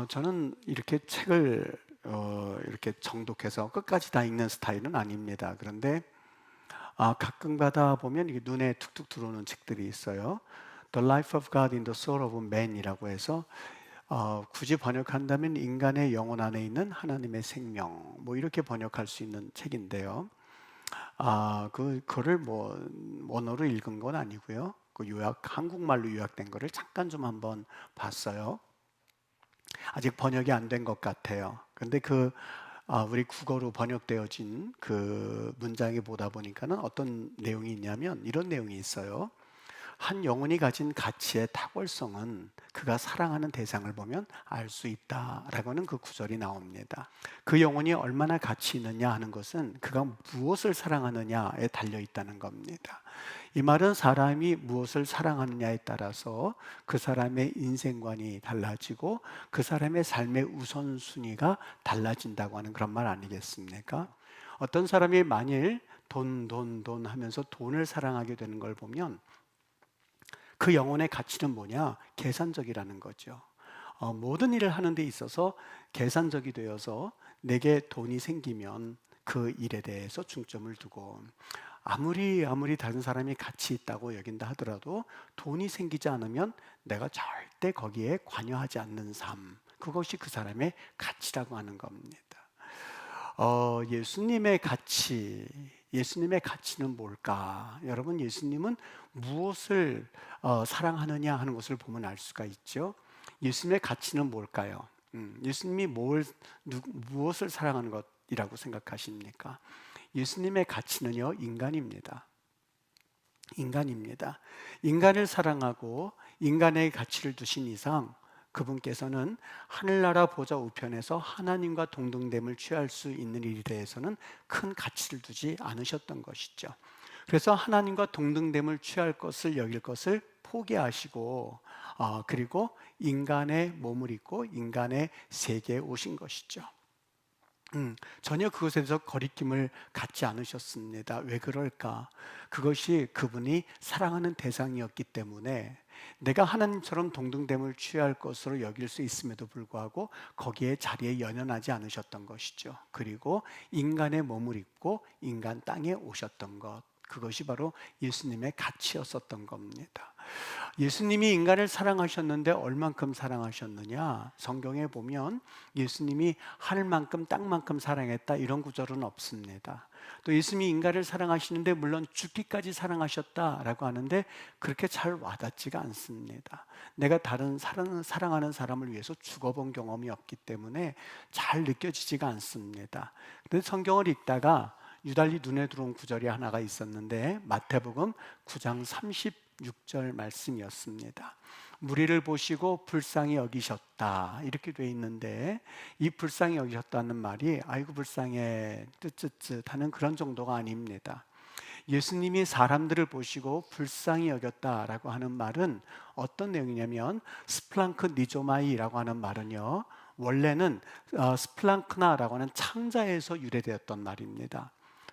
저는 이렇게 책을 이렇게 정독해서 끝까지 다 읽는 스타일은 아닙니다. 그런데 가끔가다 보면 이게 눈에 툭툭 들어오는 책들이 있어요. The Life of God in the Soul of Man이라고 해서 굳이 번역한다면 인간의 영혼 안에 있는 하나님의 생명, 뭐 이렇게 번역할 수 있는 책인데요. 그거를 뭐 원어로 읽은 건 아니고요. 그 한국말로 요약된 거를 잠깐 좀 한번 봤어요. 아직 번역이 안 된 것 같아요. 근데 우리 국어로 번역되어진 그 문장에 보다 보니까는 어떤 내용이 있냐면 이런 내용이 있어요. 한 영혼이 가진 가치의 탁월성은 그가 사랑하는 대상을 보면 알 수 있다라고는 그 구절이 나옵니다. 그 영혼이 얼마나 가치 있느냐 하는 것은 그가 무엇을 사랑하느냐에 달려 있다는 겁니다. 이 말은 사람이 무엇을 사랑하느냐에 따라서 그 사람의 인생관이 달라지고 그 사람의 삶의 우선순위가 달라진다고 하는 그런 말 아니겠습니까? 어떤 사람이 만일 돈 하면서 돈을 사랑하게 되는 걸 보면 그 영혼의 가치는 뭐냐? 계산적이라는 거죠. 모든 일을 하는 데 있어서 계산적이 되어서 내게 돈이 생기면 그 일에 대해서 중점을 두고 아무리 다른 사람이 가치 있다고 여긴다 하더라도 돈이 생기지 않으면 내가 절대 거기에 관여하지 않는 삶, 그것이 그 사람의 가치라고 하는 겁니다. 예수님의 가치는 뭘까? 여러분, 예수님은 무엇을 사랑하느냐 하는 것을 보면 알 수가 있죠. 예수님의 가치는 뭘까요? 예수님이 무엇을 사랑하는 것이라고 생각하십니까? 예수님의 가치는요, 인간입니다. 인간을 사랑하고 인간의 가치를 두신 이상 그분께서는 하늘나라 보좌 우편에서 하나님과 동등됨을 취할 수 있는 일에 대해서는 큰 가치를 두지 않으셨던 것이죠. 그래서 하나님과 동등됨을 취할 것을 여길 것을 포기하시고 그리고 인간의 몸을 입고 인간의 세계에 오신 것이죠. 전혀 그것에서 거리낌을 갖지 않으셨습니다. 왜 그럴까? 그것이 그분이 사랑하는 대상이었기 때문에 내가 하나님처럼 동등됨을 취할 것으로 여길 수 있음에도 불구하고 거기에 자리에 연연하지 않으셨던 것이죠. 그리고 인간의 몸을 입고 인간 땅에 오셨던 것, 그것이 바로 예수님의 가치였었던 겁니다. 예수님이 인간을 사랑하셨는데 얼만큼 사랑하셨느냐? 성경에 보면 예수님이 하늘만큼 땅만큼 사랑했다 이런 구절은 없습니다. 또 예수님이 인간을 사랑하시는데 물론 죽기까지 사랑하셨다라고 하는데 그렇게 잘 와닿지가 않습니다. 내가 다른 사랑하는 사람을 위해서 죽어본 경험이 없기 때문에 잘 느껴지지가 않습니다. 그런데 성경을 읽다가 유달리 눈에 들어온 구절이 하나가 있었는데 마태복음 9장 36절 말씀이었습니다. 무리를 보시고 불쌍히 여기셨다 이렇게 돼 있는데 이 불쌍히 여기셨다는 말이 아이고 불쌍해 뜨뜻뜻 하는 그런 정도가 아닙니다. 예수님이 사람들을 보시고 불쌍히 여겼다라고 하는 말은 어떤 내용이냐면 스플랑크 니조마이라고 하는 말은요, 원래는 스플랑크나라고 하는 창자에서 유래되었던 말입니다.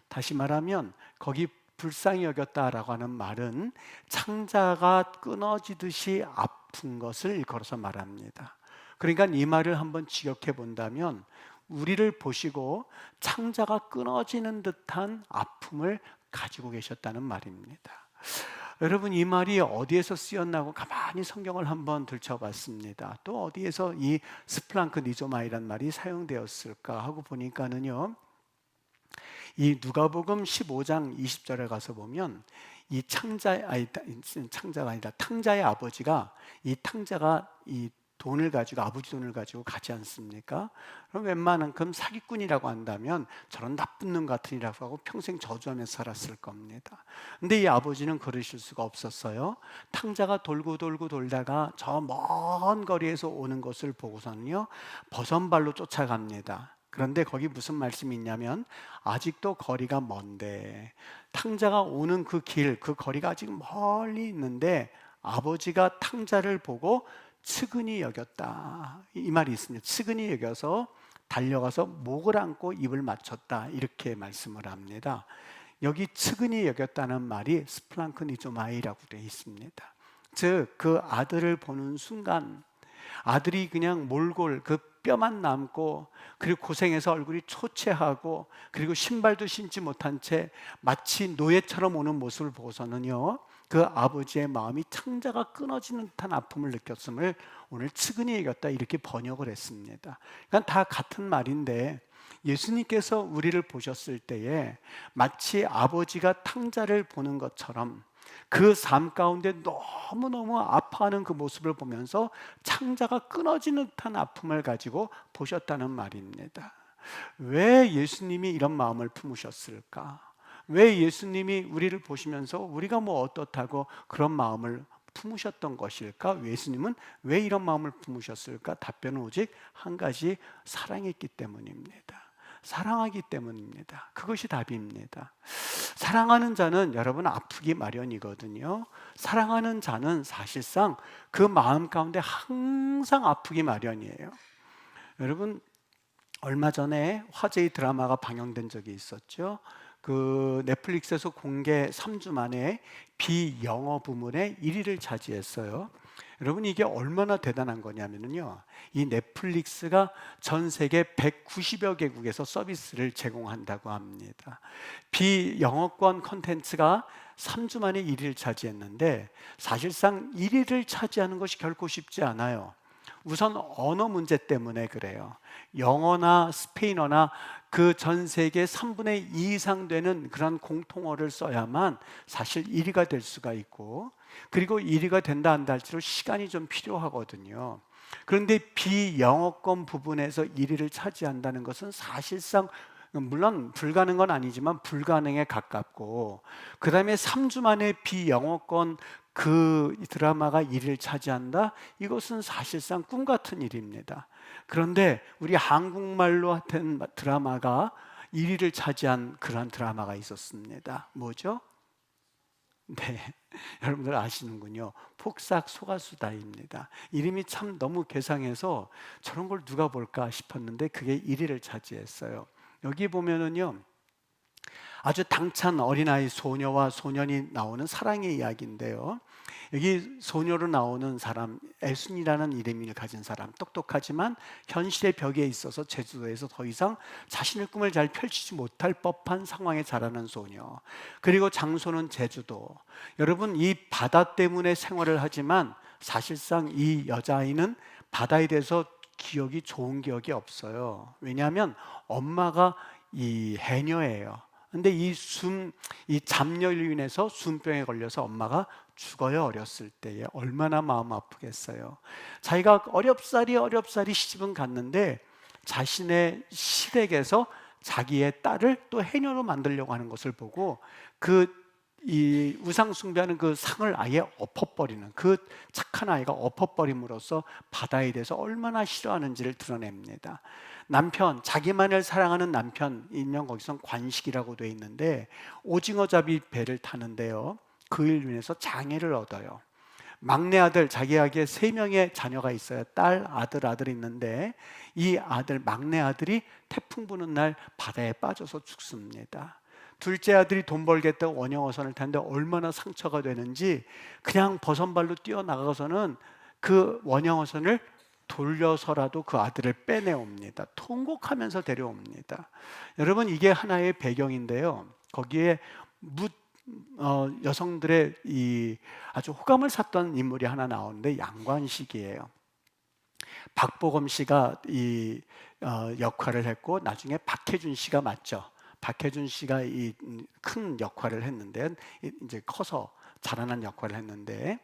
다시 말하면 거기 불쌍히 여겼다라고 하는 말은 창자가 끊어지듯이 아픈 것을 일컬어서 말합니다. 그러니까 이 말을 한번 직역해 본다면 우리를 보시고 창자가 끊어지는 듯한 아픔을 가지고 계셨다는 말입니다. 여러분, 이 말이 어디에서 쓰였나고 가만히 성경을 한번 들춰봤습니다. 또 어디에서 이 스플랑크 니조마이란 말이 사용되었을까 하고 보니까는요, 이 누가복음 15장 20절에 가서 보면 이 창자가 아니라 탕자의 아버지가 이 탕자가 이 돈을 가지고 아버지 돈을 가지고 가지 않습니까? 그럼 웬만한큼 사기꾼이라고 한다면 저런 나쁜 놈 같으니라고 하고 평생 저주하면서 살았을 겁니다. 근데 이 아버지는 그러실 수가 없었어요. 탕자가 돌고 돌다가 저 먼 거리에서 오는 것을 보고서는요, 버선발로 쫓아갑니다. 그런데 거기 무슨 말씀이 있냐면 아직도 거리가 먼데 탕자가 오는 그 거리가 아직 멀리 있는데 아버지가 탕자를 보고 측은히 여겼다 이 말이 있습니다. 측은히 여겨서 달려가서 목을 안고 입을 맞췄다 이렇게 말씀을 합니다. 여기 측은히 여겼다는 말이 스플랑크니조마이라고 되어 있습니다. 즉 그 아들을 보는 순간 아들이 그냥 몰골 그 뼈만 남고, 그리고 고생해서 얼굴이 초췌하고, 그리고 신발도 신지 못한 채 마치 노예처럼 오는 모습을 보고서는요, 그 아버지의 마음이 창자가 끊어지는 듯한 아픔을 느꼈음을 오늘 측은히 여겼다, 이렇게 번역을 했습니다. 그러니까 다 같은 말인데, 예수님께서 우리를 보셨을 때에 마치 아버지가 탕자를 보는 것처럼 그 삶 가운데 너무너무 아파하는 그 모습을 보면서 창자가 끊어지는 듯한 아픔을 가지고 보셨다는 말입니다. 왜 예수님이 이런 마음을 품으셨을까? 왜 예수님이 우리를 보시면서 우리가 뭐 어떻다고 그런 마음을 품으셨던 것일까? 예수님은 왜 이런 마음을 품으셨을까? 답변은 오직 한 가지, 사랑했기 때문입니다. 사랑하기 때문입니다. 그것이 답입니다. 사랑하는 자는 여러분 아프기 마련이거든요. 사랑하는 자는 사실상 그 마음 가운데 항상 아프기 마련이에요. 여러분, 얼마 전에 화제의 드라마가 방영된 적이 있었죠. 그 넷플릭스에서 공개 3주 만에 비영어 부문의 1위를 차지했어요. 여러분, 이게 얼마나 대단한 거냐면요, 이 넷플릭스가 전 세계 190여 개국에서 서비스를 제공한다고 합니다. 비영어권 콘텐츠가 3주 만에 1위를 차지했는데, 사실상 1위를 차지하는 것이 결코 쉽지 않아요. 우선 언어 문제 때문에 그래요. 영어나 스페인어나 그 전 세계 3분의 2 이상 되는 그런 공통어를 써야만 사실 1위가 될 수가 있고, 그리고 1위가 된다 한다 할지라도 시간이 좀 필요하거든요. 그런데 비영어권 부분에서 1위를 차지한다는 것은 사실상, 물론 불가능한 건 아니지만 불가능에 가깝고, 그 다음에 3주 만에 비영어권 그 드라마가 1위를 차지한다? 이것은 사실상 꿈 같은 일입니다. 그런데 우리 한국말로 된 드라마가 1위를 차지한 그런 드라마가 있었습니다. 뭐죠? 네, 여러분들 아시는군요. 폭삭 소가수다입니다. 이름이 참 너무 괴상해서 저런 걸 누가 볼까 싶었는데 그게 1위를 차지했어요. 여기 보면은요, 아주 당찬 어린아이, 소녀와 소년이 나오는 사랑의 이야기인데요, 여기 소녀로 나오는 사람, 애순이라는 이름을 가진 사람, 똑똑하지만 현실의 벽에 있어서 제주도에서 더 이상 자신의 꿈을 잘 펼치지 못할 법한 상황에 자라는 소녀, 그리고 장소는 제주도. 여러분, 이 바다 때문에 생활을 하지만 사실상 이 여자아이는 바다에 대해서 좋은 기억이 없어요. 왜냐하면 엄마가 이 해녀예요. 근데 이 잡녀로 인해서 숨병에 걸려서 엄마가 죽어요. 어렸을 때에. 얼마나 마음 아프겠어요. 자기가 어렵사리 시집은 갔는데 자신의 시댁에서 자기의 딸을 또 해녀로 만들려고 하는 것을 보고 이 우상 숭배하는 그 상을 아예 엎어버리는, 그 착한 아이가 엎어버림으로써 바다에 대해서 얼마나 싫어하는지를 드러냅니다. 남편, 자기만을 사랑하는 남편, 일명 거기선 관식이라고 되어 있는데, 오징어잡이 배를 타는데요, 그 일로 인해서 장애를 얻어요. 막내 아들, 자기에게 3명의 자녀가 있어요. 딸, 아들이 있는데 이 막내 아들이 태풍 부는 날 바다에 빠져서 죽습니다. 둘째 아들이 돈 벌겠다고 원형어선을 타는데 얼마나 상처가 되는지 그냥 버선발로 뛰어나가서는 그 원형어선을 돌려서라도 그 아들을 빼내옵니다. 통곡하면서 데려옵니다. 여러분, 이게 하나의 배경인데요, 거기에 여성들의 이 아주 호감을 샀던 인물이 하나 나오는데 양관식이에요. 박보검 씨가 이 역할을 했고, 나중에 박해준 씨가 맡죠. 박해준 씨가 이 큰 역할을 했는데, 이제 커서 자라난 역할을 했는데,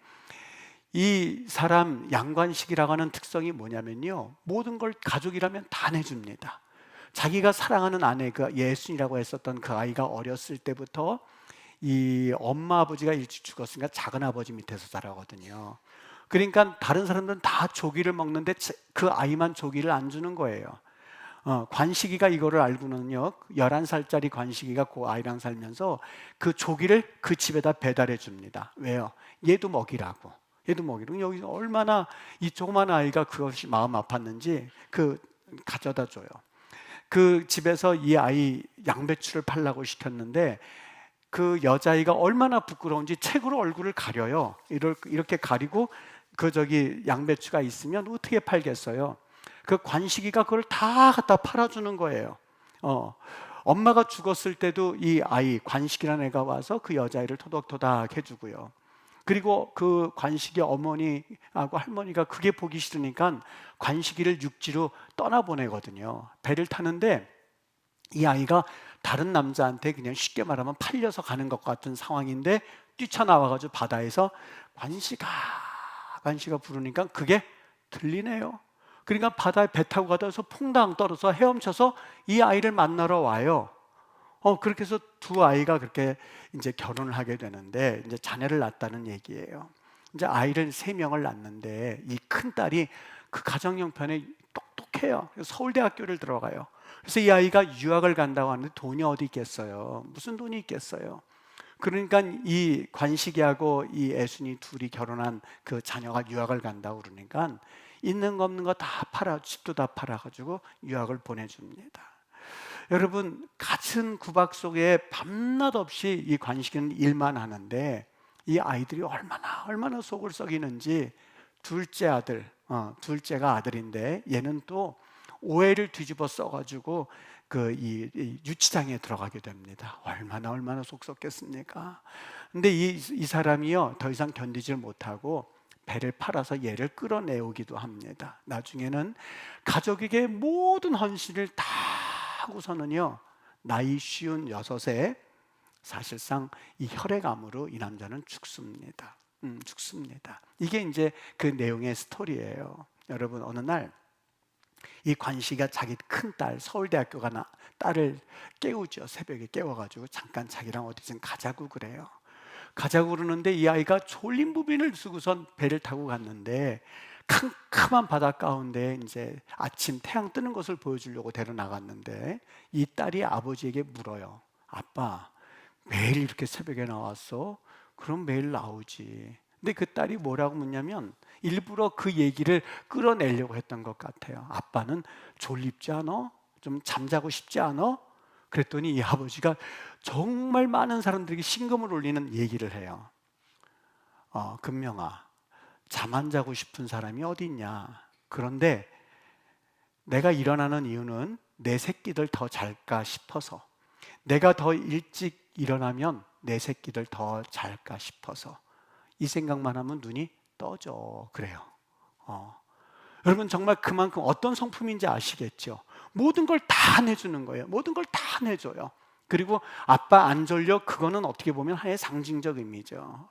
이 사람 양관식이라고 하는 특성이 뭐냐면요, 모든 걸 가족이라면 다 내줍니다. 자기가 사랑하는 아내, 그 예순이라고 했었던 그 아이가 어렸을 때부터 이 엄마 아버지가 일찍 죽었으니까 작은 아버지 밑에서 자라거든요. 그러니까 다른 사람들은 다 조기를 먹는데 그 아이만 조기를 안 주는 거예요. 관식이가 이거를 알고는요, 11살짜리 관식이가 그 아이랑 살면서 그 조기를 그 집에다 배달해 줍니다. 왜요? 얘도 먹이라고. 여기 얼마나 이 조그만 아이가 그것이 마음 아팠는지 가져다 줘요. 그 집에서 이 아이 양배추를 팔라고 시켰는데 그 여자아이가 얼마나 부끄러운지 책으로 얼굴을 가려요. 이렇게 가리고 양배추가 있으면 어떻게 팔겠어요? 그 관식이가 그걸 다 갖다 팔아주는 거예요. 엄마가 죽었을 때도 이 아이 관식이라는 애가 와서 그 여자아이를 토닥토닥 해주고요. 그리고 그 관식이 어머니하고 할머니가 그게 보기 싫으니까 관식이를 육지로 떠나보내거든요. 배를 타는데 이 아이가 다른 남자한테 그냥 쉽게 말하면 팔려서 가는 것 같은 상황인데 뛰쳐나와가지고 바다에서 관식아 관식아 부르니까 그게 들리네요. 그러니까 바다에 배 타고 가다서 퐁당 떨어서 헤엄쳐서 이 아이를 만나러 와요. 그렇게 해서 두 아이가 그렇게 이제 결혼을 하게 되는데 이제 자녀를 낳았다는 얘기예요. 이제 아이를 3명을 낳는데 이 큰 딸이 그 가정 형편에 똑똑해요. 그래서 서울대학교를 들어가요. 그래서 이 아이가 유학을 간다고 하는데 돈이 어디 있겠어요? 무슨 돈이 있겠어요? 그러니까 이 관식이하고 이 애순이 둘이 결혼한 그 자녀가 유학을 간다고 그러니까 있는 거 없는 거 다 팔아, 집도 다 팔아가지고 유학을 보내줍니다. 여러분, 같은 구박 속에 밤낮 없이 이 관식이는 일만 하는데 이 아이들이 얼마나 속을 썩이는지 둘째가 아들인데 얘는 또 오해를 뒤집어 써가지고 이 유치장에 들어가게 됩니다. 얼마나 속 썩겠습니까? 근데 이 사람이요 더 이상 견디질 못하고 배를 팔아서 얘를 끌어내오기도 합니다. 나중에는 가족에게 모든 헌신을 다 하고서는요 나이 56에 사실상 이 혈액암으로 이 남자는 죽습니다. 죽습니다. 이게 이제 그 내용의 스토리예요. 여러분, 어느 날 이 관식이가 자기 큰딸 서울대학교 가나 딸을 깨우죠. 새벽에 깨워가지고 잠깐 자기랑 어디 좀 가자고 그래요. 가자고 그러는데 이 아이가 졸린부빈을 쓰고선 배를 타고 갔는데 캄캄한 바다 가운데 이제 아침 태양 뜨는 것을 보여주려고 데려 나갔는데 이 딸이 아버지에게 물어요. 아빠, 매일 이렇게 새벽에 나왔어? 그럼 매일 나오지. 근데 그 딸이 뭐라고 묻냐면 일부러 그 얘기를 끌어내려고 했던 것 같아요. 아빠는 졸립지 않아? 좀 잠자고 싶지 않아? 그랬더니 이 아버지가 정말 많은 사람들에게 신금을 울리는 얘기를 해요. 금명아, 잠 안 자고 싶은 사람이 어디 있냐? 그런데 내가 일어나는 이유는 내 새끼들 더 잘까 싶어서, 내가 더 일찍 일어나면 내 새끼들 더 잘까 싶어서 이 생각만 하면 눈이 떠져 그래요. 여러분, 정말 그만큼 어떤 성품인지 아시겠죠? 모든 걸 다 내주는 거예요. 모든 걸 다 내줘요. 그리고 아빠 안 졸려? 그거는 어떻게 보면 하나의 상징적 의미죠.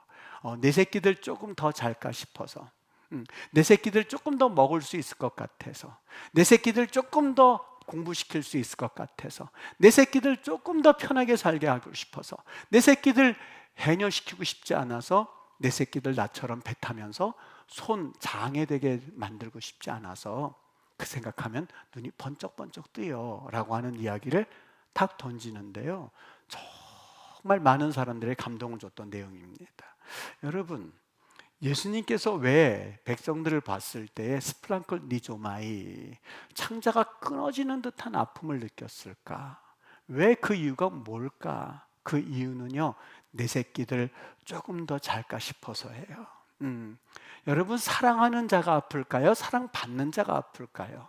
내 새끼들 조금 더 잘까 싶어서, 내 새끼들 조금 더 먹을 수 있을 것 같아서, 내 새끼들 조금 더 공부시킬 수 있을 것 같아서, 내 새끼들 조금 더 편하게 살게 하고 싶어서, 내 새끼들 해녀시키고 싶지 않아서, 내 새끼들 나처럼 배 타면서 손 장애되게 만들고 싶지 않아서 그 생각하면 눈이 번쩍번쩍 뜨요 라고 하는 이야기를 탁 던지는데요, 정말 많은 사람들의 감동을 줬던 내용입니다. 여러분, 예수님께서 왜 백성들을 봤을 때 스프랑클 니조마이, 창자가 끊어지는 듯한 아픔을 느꼈을까? 왜 그 이유가 뭘까? 그 이유는요, 내 새끼들 조금 더 잘까 싶어서예요. 여러분, 사랑하는 자가 아플까요? 사랑받는 자가 아플까요?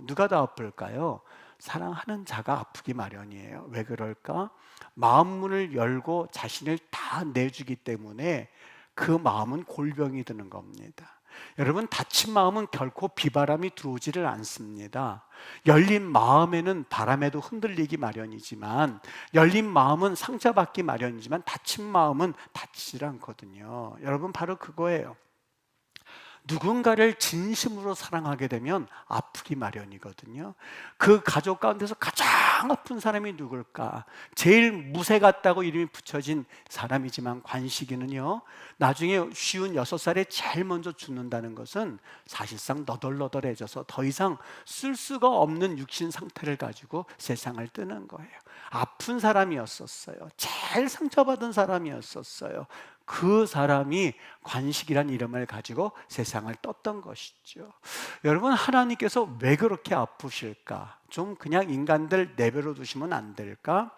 누가 더 아플까요? 사랑하는 자가 아프기 마련이에요. 왜 그럴까? 마음 문을 열고 자신을 다 내주기 때문에 그 마음은 골병이 드는 겁니다. 여러분, 닫힌 마음은 결코 비바람이 들어오지를 않습니다. 열린 마음에는 바람에도 흔들리기 마련이지만, 열린 마음은 상처받기 마련이지만 닫힌 마음은 닫히질 않거든요. 여러분, 바로 그거예요. 누군가를 진심으로 사랑하게 되면 아프기 마련이거든요. 그 가족 가운데서 가장 아픈 사람이 누굴까? 제일 무쇠 같다고 이름이 붙여진 사람이지만 관식이는요, 나중에 56살에 제일 먼저 죽는다는 것은 사실상 너덜너덜해져서 더 이상 쓸 수가 없는 육신 상태를 가지고 세상을 뜨는 거예요. 아픈 사람이었었어요. 제일 상처받은 사람이었었어요. 그 사람이 관식이란 이름을 가지고 세상을 떴던 것이죠. 여러분, 하나님께서 왜 그렇게 아프실까? 좀 그냥 인간들 내버려 두시면 안 될까?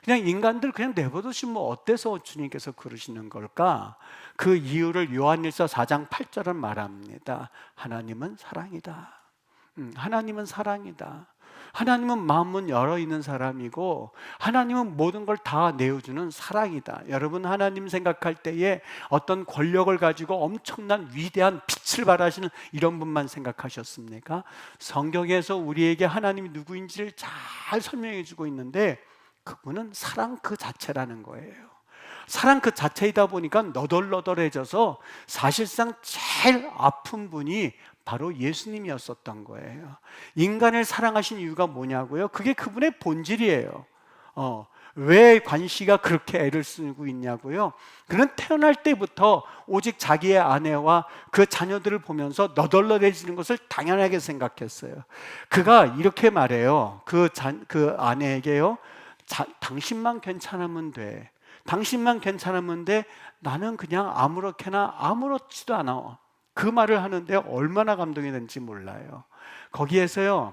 그냥 인간들 그냥 내버려 두시면 어때서 주님께서 그러시는 걸까? 그 이유를 요한일서 4장 8절은 말합니다. 하나님은 사랑이다. 하나님은 사랑이다. 하나님은 마음은 열어있는 사람이고 하나님은 모든 걸 다 내어주는 사랑이다. 여러분, 하나님 생각할 때에 어떤 권력을 가지고 엄청난 위대한 빛을 발하시는 이런 분만 생각하셨습니까? 성경에서 우리에게 하나님이 누구인지를 잘 설명해 주고 있는데 그분은 사랑 그 자체라는 거예요. 사랑 그 자체이다 보니까 너덜너덜해져서 사실상 제일 아픈 분이 바로 예수님이었었던 거예요. 인간을 사랑하신 이유가 뭐냐고요? 그게 그분의 본질이에요. 왜 관시가 그렇게 애를 쓰고 있냐고요? 그는 태어날 때부터 오직 자기의 아내와 그 자녀들을 보면서 너덜너덜해지는 것을 당연하게 생각했어요. 그가 이렇게 말해요. 그 아내에게요. 당신만 괜찮으면 돼. 당신만 괜찮으면 돼. 나는 그냥 아무렇게나 아무렇지도 않아. 그 말을 하는데 얼마나 감동이 되는지 몰라요. 거기에서요,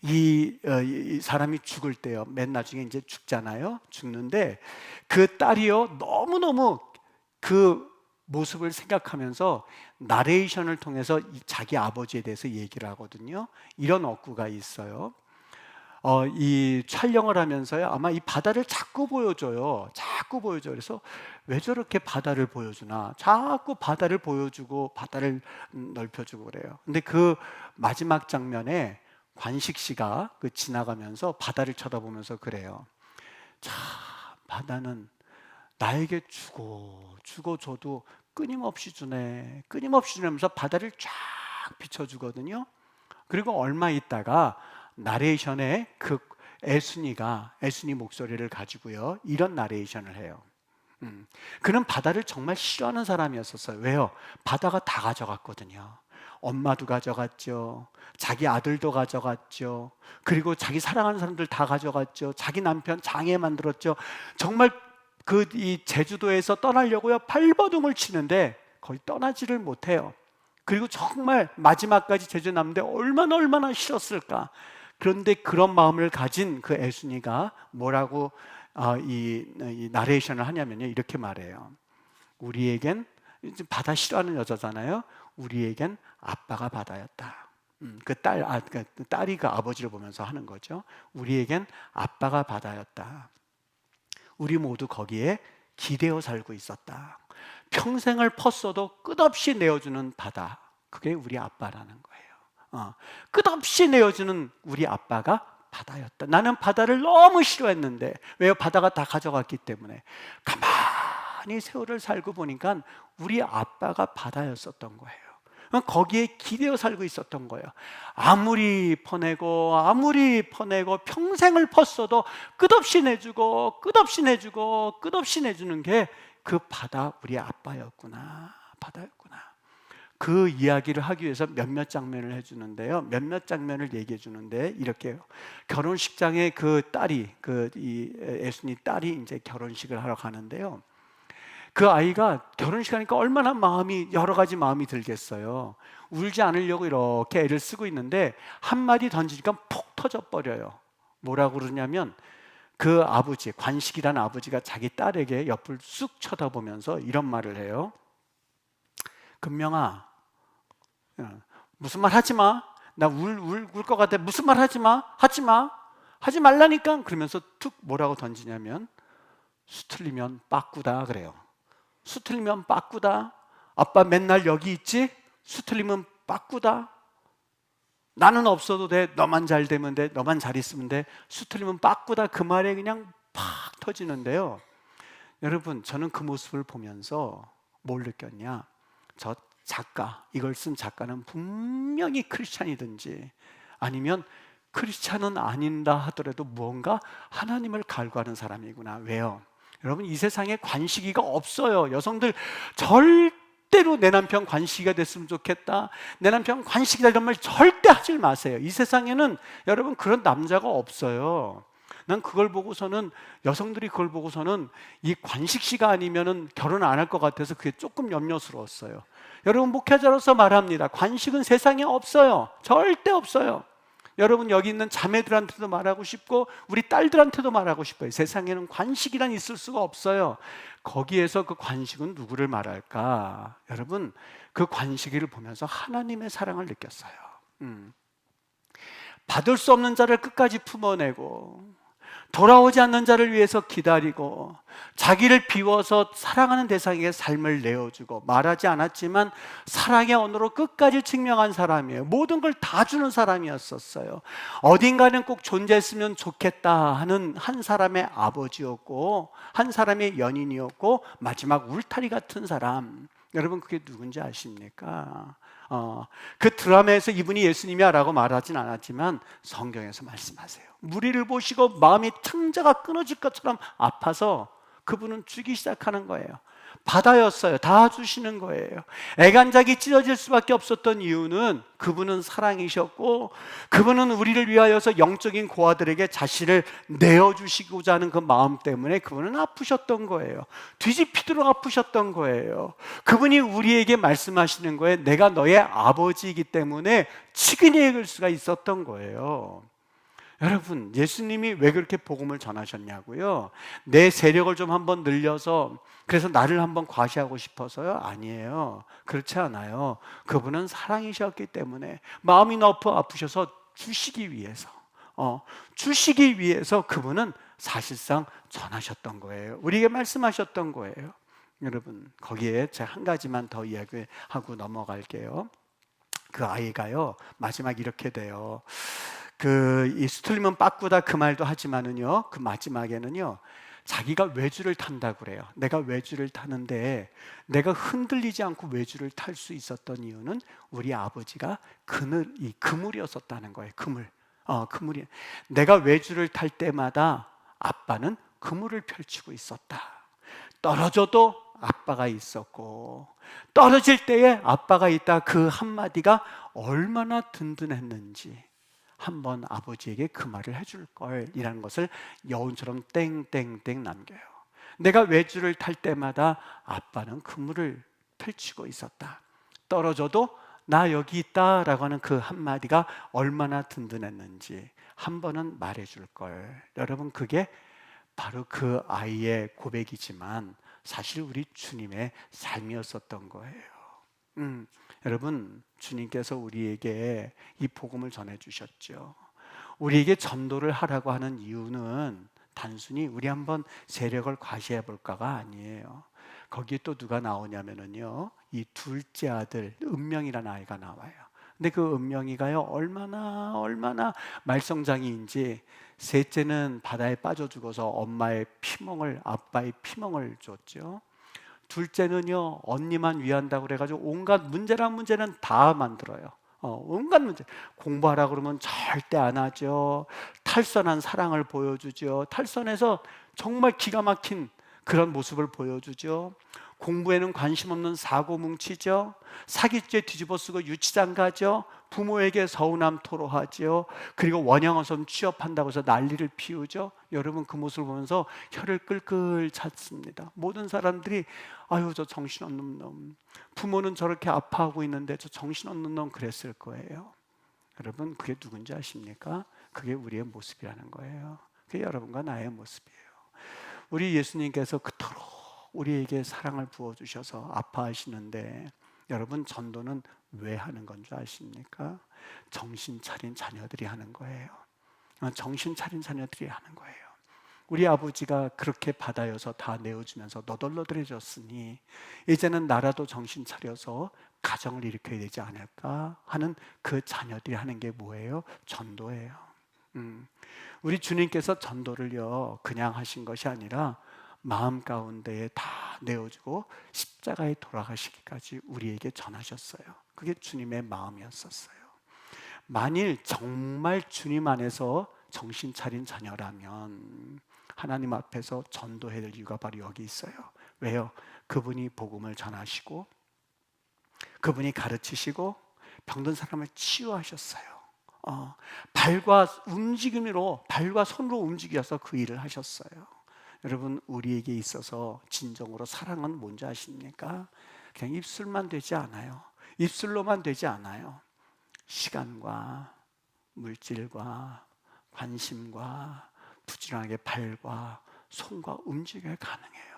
이 사람이 죽을 때요, 맨 나중에 이제 죽잖아요. 죽는데 그 딸이요, 너무너무 그 모습을 생각하면서 나레이션을 통해서 자기 아버지에 대해서 얘기를 하거든요. 이런 어구가 있어요. 이 촬영을 하면서요, 아마 이 바다를 자꾸 보여줘요. 자꾸 보여줘요. 그래서 왜 저렇게 바다를 보여주나? 자꾸 바다를 보여주고 바다를 넓혀주고 그래요. 근데 그 마지막 장면에 관식 씨가 지나가면서 바다를 쳐다보면서 그래요. 자, 바다는 나에게 주고 줘도 끊임없이 주네. 끊임없이 주면서 바다를 쫙 비춰주거든요. 그리고 얼마 있다가 나레이션에 그 애순이 목소리를 가지고요, 이런 나레이션을 해요. 그는 바다를 정말 싫어하는 사람이었었어요. 왜요? 바다가 다 가져갔거든요. 엄마도 가져갔죠. 자기 아들도 가져갔죠. 그리고 자기 사랑하는 사람들 다 가져갔죠. 자기 남편 장애 만들었죠. 정말 이 제주도에서 떠나려고요, 발버둥을 치는데 거의 떠나지를 못해요. 그리고 정말 마지막까지 제주에 남는데 얼마나 싫었을까. 그런데 그런 마음을 가진 그 애순이가 뭐라고 이 나레이션을 하냐면요, 이렇게 말해요. 우리에겐, 바다 싫어하는 여자잖아요. 우리에겐 아빠가 바다였다. 그 딸이 그 아버지를 보면서 하는 거죠. 우리에겐 아빠가 바다였다. 우리 모두 거기에 기대어 살고 있었다. 평생을 펐어도 끝없이 내어주는 바다, 그게 우리 아빠라는 거예요. 끝없이 내어주는 우리 아빠가 바다였다. 나는 바다를 너무 싫어했는데, 왜요? 바다가 다 가져갔기 때문에. 가만히 세월을 살고 보니까 우리 아빠가 바다였었던 거예요. 거기에 기대어 살고 있었던 거예요. 아무리 퍼내고 평생을 펐어도 끝없이 내주고 끝없이 내주는 게 그 바다, 우리 아빠였구나, 바다였구나. 그 이야기를 하기 위해서 몇몇 장면을 해주는데요, 몇몇 장면을 얘기해 주는데 이렇게 해요. 결혼식장에 그 딸이, 이 애순이 딸이 이제 결혼식을 하러 가는데요, 그 아이가 결혼식 하니까 얼마나 여러 가지 마음이 들겠어요. 울지 않으려고 이렇게 애를 쓰고 있는데 한마디 던지니까 폭 터져버려요. 뭐라고 그러냐면, 그 아버지, 관식이라는 아버지가 자기 딸에게 옆을 쑥 쳐다보면서 이런 말을 해요. 금명아, 무슨 말 하지 마. 나 울 것 같아. 무슨 말 하지 마. 하지 말라니까. 그러면서 툭 뭐라고 던지냐면, 수틀리면 빠꾸다 그래요. 수틀리면 빠꾸다. 아빠 맨날 여기 있지? 수틀리면 빠꾸다. 나는 없어도 돼. 너만 잘 되면 돼. 너만 잘 있으면 돼. 수틀리면 빠꾸다. 그 말에 그냥 팍 터지는데요, 여러분, 저는 그 모습을 보면서 뭘 느꼈냐? 저 작가, 이걸 쓴 작가는 분명히 크리스찬이든지 아니면 크리스찬은 아닌다 하더라도 무언가 하나님을 갈구하는 사람이구나. 왜요? 여러분, 이 세상에 관식이가 없어요. 여성들 절대로 내 남편 관식이가 됐으면 좋겠다, 내 남편 관식이다, 이런 말 절대 하지 마세요. 이 세상에는 여러분 그런 남자가 없어요. 난 그걸 보고서는, 여성들이 그걸 보고서는 이 관식시가 아니면은 결혼 안 할 것 같아서 그게 조금 염려스러웠어요. 여러분, 목회자로서 말합니다. 관식은 세상에 없어요. 절대 없어요. 여러분, 여기 있는 자매들한테도 말하고 싶고 우리 딸들한테도 말하고 싶어요. 세상에는 관식이란 있을 수가 없어요. 거기에서 그 관식은 누구를 말할까? 여러분, 그 관식을 보면서 하나님의 사랑을 느꼈어요. 받을 수 없는 자를 끝까지 품어내고 돌아오지 않는 자를 위해서 기다리고 자기를 비워서 사랑하는 대상에게 삶을 내어주고, 말하지 않았지만 사랑의 언어로 끝까지 증명한 사람이에요. 모든 걸 다 주는 사람이었었어요. 어딘가는 꼭 존재했으면 좋겠다 하는 한 사람의 아버지였고, 한 사람의 연인이었고, 마지막 울타리 같은 사람. 여러분, 그게 누군지 아십니까? 그 드라마에서 이분이 예수님이야라고 말하진 않았지만 성경에서 말씀하세요. 무리를 보시고 마음이 창자가 끊어질 것처럼 아파서 그분은 주기 시작하는 거예요. 바다였어요. 다 주시는 거예요. 애간장이 찢어질 수밖에 없었던 이유는 그분은 사랑이셨고, 그분은 우리를 위하여서 영적인 고아들에게 자신을 내어주시고자 하는 그 마음 때문에 그분은 아프셨던 거예요. 뒤집히도록 아프셨던 거예요. 그분이 우리에게 말씀하시는 거예요. 내가 너의 아버지이기 때문에 치근히 읽을 수가 있었던 거예요. 여러분, 예수님이 왜 그렇게 복음을 전하셨냐고요? 내 세력을 좀 한번 늘려서, 그래서 나를 한번 과시하고 싶어서요? 아니에요. 그렇지 않아요. 그분은 사랑이셨기 때문에, 마음이 너무 아프셔서 주시기 위해서, 주시기 위해서 그분은 사실상 전하셨던 거예요. 우리에게 말씀하셨던 거예요. 여러분, 거기에 제가 한 가지만 더 이야기하고 넘어갈게요. 그 아이가요, 마지막 이렇게 돼요. 이 수틀리면 빠꾸다 그 말도 하지만은요, 그 마지막에는요, 자기가 외주를 탄다고 그래요. 내가 외주를 타는데 내가 흔들리지 않고 외주를 탈 수 있었던 이유는 우리 아버지가 그물이었었다는 거예요. 그물이. 내가 외주를 탈 때마다 아빠는 그물을 펼치고 있었다. 떨어져도 아빠가 있었고, 떨어질 때에 아빠가 있다, 그 한마디가 얼마나 든든했는지 한번 아버지에게 그 말을 해줄 걸 이라는 것을 여운처럼 땡땡땡 남겨요. 내가 외주를 탈 때마다 아빠는 그물을 펼치고 있었다. 떨어져도 나 여기 있다 라고 하는 그 한마디가 얼마나 든든했는지 한 번은 말해줄 걸. 여러분, 그게 바로 그 아이의 고백이지만 사실 우리 주님의 삶이었었던 거예요. 여러분, 주님께서 우리에게 이 복음을 전해주셨죠. 우리에게 전도를 하라고 하는 이유는 단순히 우리 한번 세력을 과시해 볼까가 아니에요. 거기에 또 누가 나오냐면요, 이 둘째 아들 은명이라는 아이가 나와요. 근데 그 은명이가요, 얼마나 말썽장이인지, 셋째는 바다에 빠져 죽어서 아빠의 피멍을 줬죠. 둘째는요, 언니만 위한다고 그래가지고 온갖 문제는 다 만들어요. 온갖 문제. 공부하라 그러면 절대 안 하죠. 탈선한 사랑을 보여주죠. 탈선해서 정말 기가 막힌 그런 모습을 보여주죠. 공부에는 관심 없는 사고 뭉치죠. 사기죄 뒤집어 쓰고 유치장 가죠. 부모에게 서운함 토로하죠. 그리고 원양어선 취업한다고 해서 난리를 피우죠. 여러분, 그 모습을 보면서 혀를 끌끌 찼습니다. 모든 사람들이 아유, 저 정신없는 놈, 부모는 저렇게 아파하고 있는데 저 정신없는 놈, 그랬을 거예요. 여러분, 그게 누군지 아십니까? 그게 우리의 모습이라는 거예요. 그게 여러분과 나의 모습이에요. 우리 예수님께서 그토록 우리에게 사랑을 부어주셔서 아파하시는데, 여러분, 전도는 왜 하는 건 줄 아십니까? 정신 차린 자녀들이 하는 거예요. 정신 차린 자녀들이 하는 거예요. 우리 아버지가 그렇게 받아여서 다 내어주면서 너덜너덜해졌으니 이제는 나라도 정신 차려서 가정을 일으켜야 되지 않을까 하는 그 자녀들이 하는 게 뭐예요? 전도예요. 우리 주님께서 전도를요, 그냥 하신 것이 아니라 마음 가운데에 다 내어주고 십자가에 돌아가시기까지 우리에게 전하셨어요. 그게 주님의 마음이었었어요. 만일 정말 주님 안에서 정신 차린 자녀라면 하나님 앞에서 전도해야 될 이유가 바로 여기 있어요. 왜요? 그분이 복음을 전하시고, 그분이 가르치시고, 병든 사람을 치유하셨어요. 발과 움직임으로, 발과 손으로 움직여서 그 일을 하셨어요. 여러분, 우리에게 있어서 진정으로 사랑은 뭔지 아십니까? 그냥 입술만 되지 않아요. 입술로만 되지 않아요. 시간과 물질과 관심과 부지런하게 발과 손과 움직여야 가능해요.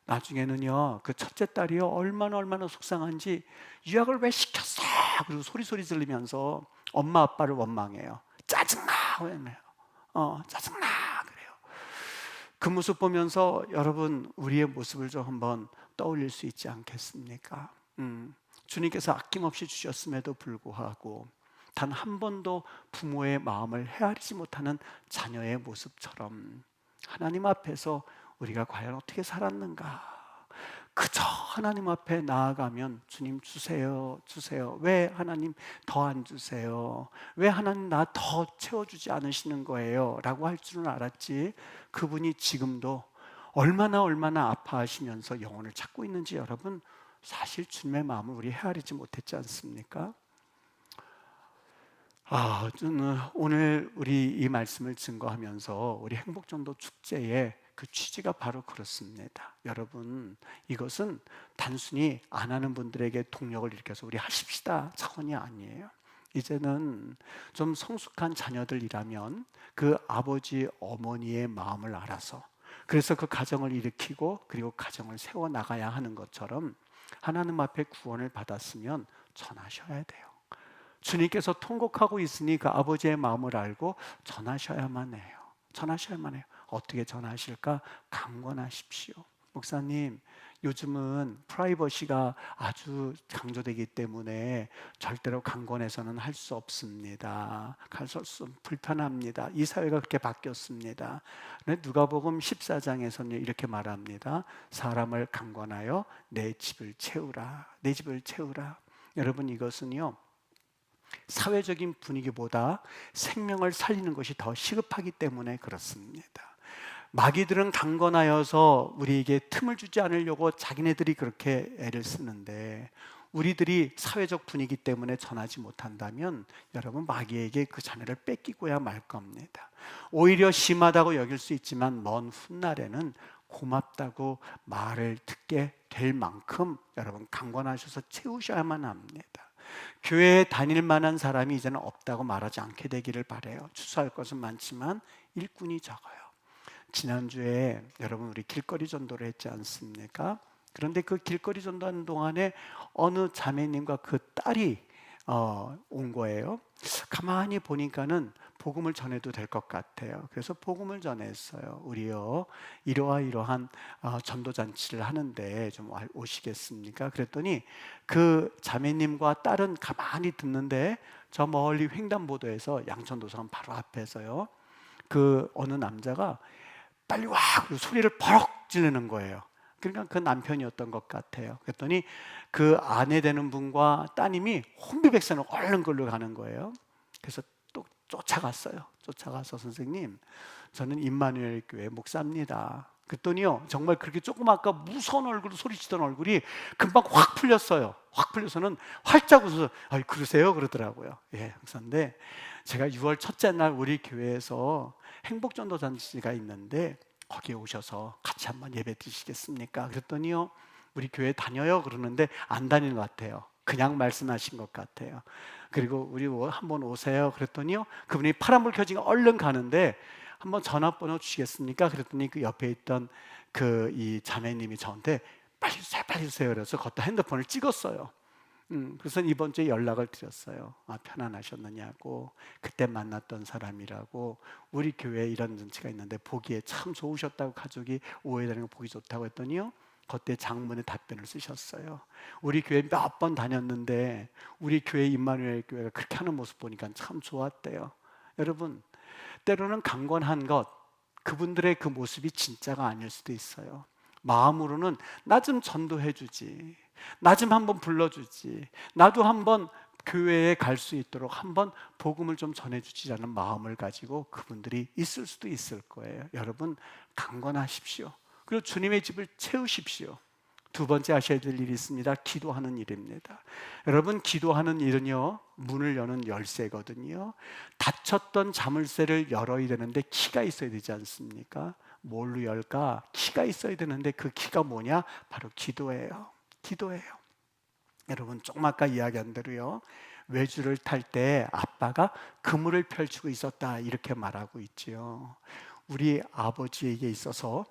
나중에는요, 그 첫째 딸이요, 얼마나 속상한지 유학을 왜 시켰어? 그리고 소리 지르면서 엄마 아빠를 원망해요. 짜증나! 왜요? 짜증나! 그래요. 그 모습 보면서 여러분, 우리의 모습을 좀 한번 떠올릴 수 있지 않겠습니까? 주님께서 아낌없이 주셨음에도 불구하고 단 한 번도 부모의 마음을 헤아리지 못하는 자녀의 모습처럼 하나님 앞에서 우리가 과연 어떻게 살았는가? 그저 하나님 앞에 나아가면 주님 주세요. 왜 하나님 더 안 주세요? 왜 하나님 나 더 채워주지 않으시는 거예요? 라고 할 줄은 알았지, 그분이 지금도 얼마나 아파하시면서 영혼을 찾고 있는지 여러분, 사실 주님의 마음을 우리 헤아리지 못했지 않습니까? 저는 오늘 우리 이 말씀을 증거하면서 우리 행복전도 축제의 그 취지가 바로 그렇습니다. 여러분, 이것은 단순히 안 하는 분들에게 동력을 일으켜서 우리 하십시다 차원이 아니에요. 이제는 좀 성숙한 자녀들이라면 그 아버지 어머니의 마음을 알아서, 그래서 그 가정을 일으키고 그리고 가정을 세워나가야 하는 것처럼 하나님 앞에 구원을 받았으면 전하셔야 돼요. 주님께서 통곡하고 있으니 그 아버지의 마음을 알고 전하셔야만 해요. 어떻게 전하실까? 강권하십시오. 목사님, 요즘은 프라이버시가 아주 강조되기 때문에 절대로 강권해서는 할 수 없습니다. 불편합니다. 이 사회가 그렇게 바뀌었습니다. 누가복음 14장에서는 이렇게 말합니다. 사람을 강권하여 내 집을 채우라. 여러분, 이것은요, 사회적인 분위기보다 생명을 살리는 것이 더 시급하기 때문에 그렇습니다. 마귀들은 강건하여서 우리에게 틈을 주지 않으려고 자기네들이 그렇게 애를 쓰는데, 우리들이 사회적 분위기 때문에 전하지 못한다면 여러분, 마귀에게 그 자녀를 뺏기고야 말 겁니다. 오히려 심하다고 여길 수 있지만 먼 훗날에는 고맙다고 말을 듣게 될 만큼 여러분, 강건하셔서 채우셔야만 합니다. 교회에 다닐 만한 사람이 이제는 없다고 말하지 않게 되기를 바라요. 추수할 것은 많지만 일꾼이 적어요. 지난주에 여러분, 우리 길거리 전도를 했지 않습니까? 그런데 그 길거리 전도하는 동안에 어느 자매님과 그 딸이 온 거예요. 가만히 보니까는 복음을 전해도 될 것 같아요. 그래서 복음을 전했어요. 우리요, 이러한 전도 잔치를 하는데 좀 오시겠습니까? 그랬더니 그 자매님과 딸은 가만히 듣는데 저 멀리 횡단보도에서 양천도서관 바로 앞에서요, 그 어느 남자가 빨리 와! 그리고 소리를 버럭 지르는 거예요. 그러니까 그 남편이었던 것 같아요. 그랬더니 그 아내 되는 분과 따님이 혼비백산으로 얼른 걸로 가는 거예요. 그래서 또 쫓아가서 선생님, 저는 임마누엘 교회 목사입니다. 그랬더니요, 정말 그렇게 조금 아까 무서운 얼굴로 소리치던 얼굴이 금방 확 풀렸어요. 확 풀려서는 활짝 웃어서 그러세요? 그러더라고요. 예, 목사인데 제가 6월 첫째 날 우리 교회에서 행복전도 잔치가 있는데 거기에 오셔서 같이 한번 예배 드시겠습니까? 그랬더니요, 우리 교회 다녀요? 그러는데 안 다니는 것 같아요. 그냥 말씀하신 것 같아요. 그리고 우리 한번 오세요? 그랬더니요, 그분이 파란불 켜지니까 얼른 가는데 한번 전화번호 주시겠습니까? 그랬더니 그 옆에 있던 그 이 자매님이 저한테 빨리 주세요. 그래서 걷다 핸드폰을 찍었어요. 그래서 이번 주에 연락을 드렸어요. 편안하셨느냐고, 그때 만났던 사람이라고, 우리 교회에 이런 잔치가 있는데 보기에 참 좋으셨다고, 가족이 오해되는 거 보기 좋다고 했더니요, 그때 장문의 답변을 쓰셨어요. 우리 교회 몇 번 다녔는데 우리 교회 임마누엘 교회가 그렇게 하는 모습 보니까 참 좋았대요. 여러분, 때로는 강건한 것, 그분들의 그 모습이 진짜가 아닐 수도 있어요. 마음으로는 나 좀 전도해 주지, 나 좀 한번 불러주지, 나도 한번 교회에 갈 수 있도록 한번 복음을 좀 전해주지라는 마음을 가지고 그분들이 있을 수도 있을 거예요. 여러분, 강건하십시오. 그리고 주님의 집을 채우십시오. 두 번째 하셔야 될 일이 있습니다. 기도하는 일입니다. 여러분, 기도하는 일은요, 문을 여는 열쇠거든요. 닫혔던 자물쇠를 열어야 되는데 키가 있어야 되지 않습니까? 뭘로 열까? 키가 있어야 되는데 그 키가 뭐냐? 바로 기도예요. 기도예요. 여러분, 조금 아까 이야기한 대로요, 외주를 탈 때 아빠가 그물을 펼치고 있었다, 이렇게 말하고 있지요. 우리 아버지에게 있어서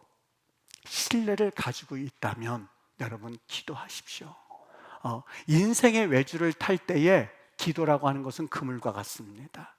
신뢰를 가지고 있다면 여러분, 기도하십시오. 인생의 외주를 탈 때에 기도라고 하는 것은 그물과 같습니다.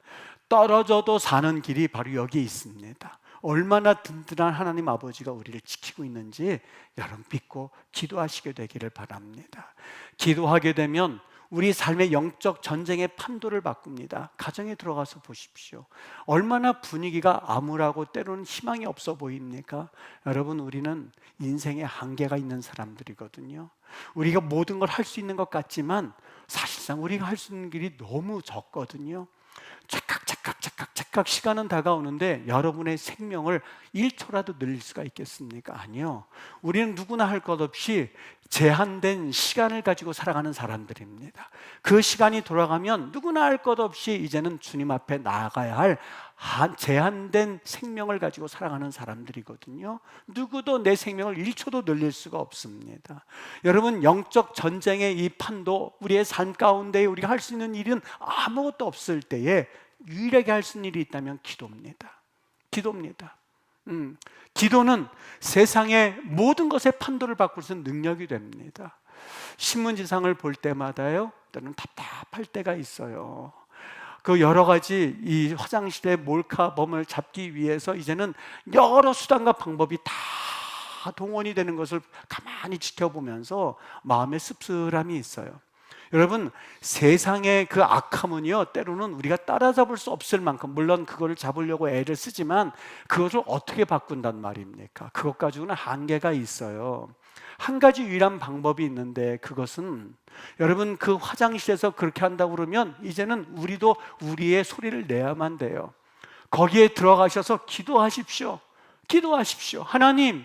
떨어져도 사는 길이 바로 여기에 있습니다. 얼마나 든든한 하나님 아버지가 우리를 지키고 있는지 여러분 믿고 기도하시게 되기를 바랍니다. 기도하게 되면 우리 삶의 영적 전쟁의 판도를 바꿉니다. 가정에 들어가서 보십시오. 얼마나 분위기가 암울하고 때로는 희망이 없어 보입니까? 여러분, 우리는 인생에 한계가 있는 사람들이거든요. 우리가 모든 걸 할 수 있는 것 같지만 사실상 우리가 할 수 있는 길이 너무 적거든요. 착각 시간은 다가오는데 여러분의 생명을 1초라도 늘릴 수가 있겠습니까? 아니요. 우리는 누구나 할 것 없이 제한된 시간을 가지고 살아가는 사람들입니다. 그 시간이 돌아가면 누구나 할 것 없이 이제는 주님 앞에 나아가야 할 제한된 생명을 가지고 살아가는 사람들이거든요. 누구도 내 생명을 1초도 늘릴 수가 없습니다. 여러분, 영적 전쟁의 이 판도, 우리의 삶 가운데 우리가 할 수 있는 일은 아무것도 없을 때에 유일하게 할 수 있는 일이 있다면 기도입니다. 기도입니다. 기도는 세상의 모든 것의 판도를 바꿀 수 있는 능력이 됩니다. 신문지상을 볼 때마다요, 때로는 답답할 때가 있어요. 그 여러 가지 이 화장실의 몰카범을 잡기 위해서 이제는 여러 수단과 방법이 다 동원이 되는 것을 가만히 지켜보면서 마음에 씁쓸함이 있어요. 여러분, 세상의 그 악함은요, 때로는 우리가 따라잡을 수 없을 만큼, 물론 그거를 잡으려고 애를 쓰지만 그것을 어떻게 바꾼단 말입니까? 그것 가지고는 한계가 있어요. 한 가지 유일한 방법이 있는데, 그것은 여러분, 그 화장실에서 그렇게 한다고 그러면 이제는 우리도 우리의 소리를 내야만 돼요. 거기에 들어가셔서 기도하십시오. 기도하십시오. 하나님,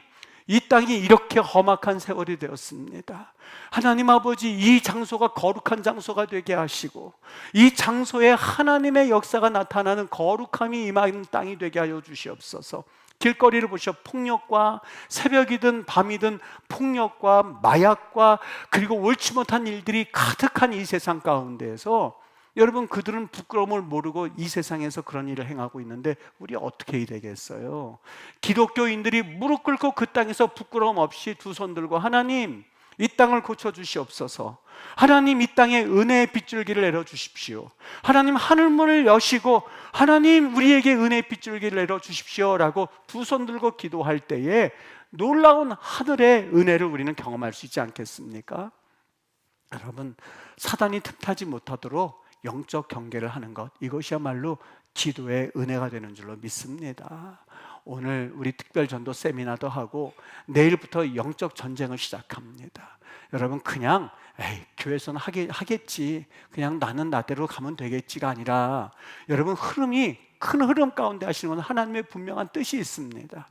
이 땅이 이렇게 험악한 세월이 되었습니다. 하나님 아버지, 이 장소가 거룩한 장소가 되게 하시고 이 장소에 하나님의 역사가 나타나는 거룩함이 임하는 땅이 되게 하여 주시옵소서. 길거리를 보시오. 폭력과, 새벽이든 밤이든 폭력과 마약과 그리고 옳지 못한 일들이 가득한 이 세상 가운데에서 여러분, 그들은 부끄러움을 모르고 이 세상에서 그런 일을 행하고 있는데 우리 어떻게 해야 되겠어요? 기독교인들이 무릎 꿇고 그 땅에서 부끄러움 없이 두 손 들고, 하나님, 이 땅을 고쳐주시옵소서. 하나님, 이 땅에 은혜의 빗줄기를 내려주십시오. 하나님, 하늘문을 여시고 하나님, 우리에게 은혜의 빗줄기를 내려주십시오 라고 두 손 들고 기도할 때에 놀라운 하늘의 은혜를 우리는 경험할 수 있지 않겠습니까? 여러분, 사단이 틈타지 못하도록 영적 경계를 하는 것, 이것이야말로 기도의 은혜가 되는 줄로 믿습니다. 오늘 우리 특별 전도 세미나도 하고 내일부터 영적 전쟁을 시작합니다. 여러분, 그냥 교회에서는 하겠지, 그냥 나는 나대로 가면 되겠지가 아니라 여러분, 흐름이 큰 흐름 가운데 하시는 건 하나님의 분명한 뜻이 있습니다.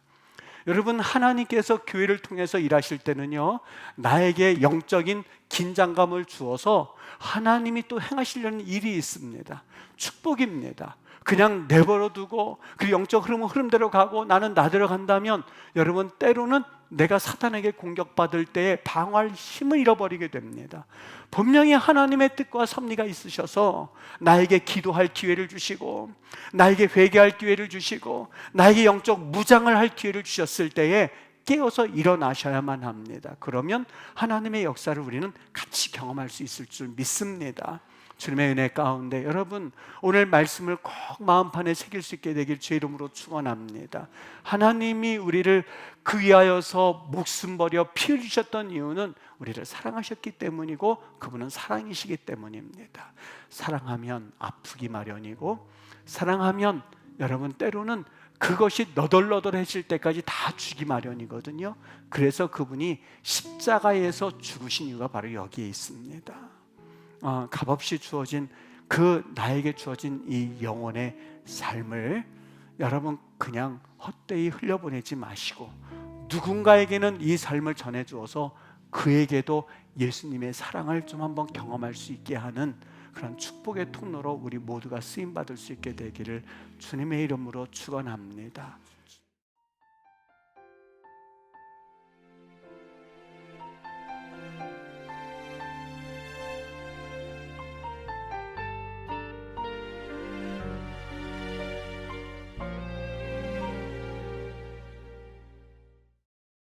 여러분, 하나님께서 교회를 통해서 일하실 때는요, 나에게 영적인 긴장감을 주어서 하나님이 또 행하시려는 일이 있습니다. 축복입니다. 그냥 내버려 두고 그 영적 흐름은 흐름대로 가고 나는 나대로 간다면 여러분, 때로는 내가 사탄에게 공격받을 때에 방어할 힘을 잃어버리게 됩니다. 분명히 하나님의 뜻과 섭리가 있으셔서 나에게 기도할 기회를 주시고 나에게 회개할 기회를 주시고 나에게 영적 무장을 할 기회를 주셨을 때에 깨어서 일어나셔야만 합니다. 그러면 하나님의 역사를 우리는 같이 경험할 수 있을 줄 믿습니다. 주님의 은혜 가운데 여러분, 오늘 말씀을 꼭 마음판에 새길 수 있게 되길 주의 이름으로 축원합니다. 하나님이 우리를 그 위하여서 목숨 버려 피 흘리셨던 이유는 우리를 사랑하셨기 때문이고 그분은 사랑이시기 때문입니다. 사랑하면 아프기 마련이고, 사랑하면 여러분, 때로는 그것이 너덜너덜해질 때까지 다 주기 마련이거든요. 그래서 그분이 십자가에서 죽으신 이유가 바로 여기에 있습니다. 값없이 주어진 나에게 주어진 이 영혼의 삶을 여러분, 그냥 헛되이 흘려보내지 마시고 누군가에게는 이 삶을 전해주어서 그에게도 예수님의 사랑을 좀 한번 경험할 수 있게 하는 그런 축복의 통로로 우리 모두가 쓰임 받을 수 있게 되기를 주님의 이름으로 축원합니다.